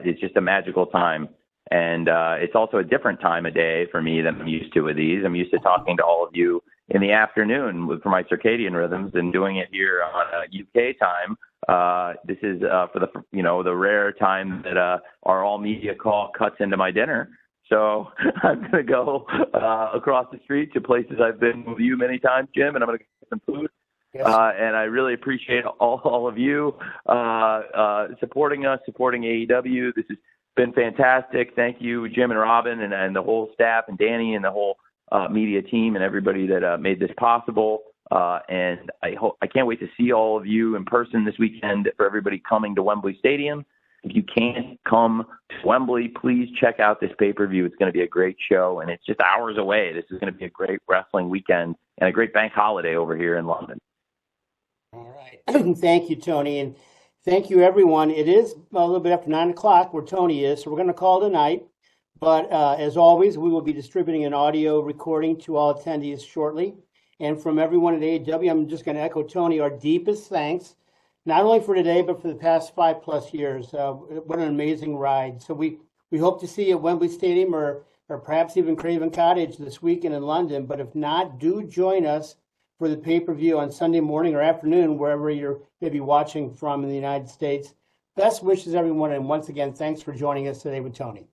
it's just a magical time. And it's also a different time of day for me than I'm used to with these. I'm used to talking to all of you in the afternoon for my circadian rhythms, and doing it here on UK time. This is for the rare time that our all media call cuts into my dinner. So I'm going to go across the street to places I've been with you many times, Jim, and I'm going to get some food. Yes. And I really appreciate all of you supporting us, supporting AEW. This has been fantastic. Thank you, Jim and Robin, and the whole staff, and Danny, and the whole media team, and everybody that made this possible. And I can't wait to see all of you in person this weekend. For everybody coming to Wembley Stadium, if you can't come to Wembley, please check out this pay-per-view. It's going to be a great show, and it's just hours away. This is going to be a great wrestling weekend and a great bank holiday over here in London. All right. Thank you, Tony. And thank you, everyone. It is a little bit after 9 o'clock where Tony is, so we're going to call it a night. But as always, we will be distributing an audio recording to all attendees shortly. And from everyone at AEW, I'm just going to echo Tony, our deepest thanks, not only for today, but for the past 5+ years. What an amazing ride. So we hope to see you at Wembley Stadium or perhaps even Craven Cottage this weekend in London. But if not, do join us for the pay-per-view on Sunday morning or afternoon, wherever you're maybe watching from in the United States. Best wishes, everyone. And once again, thanks for joining us today with Tony.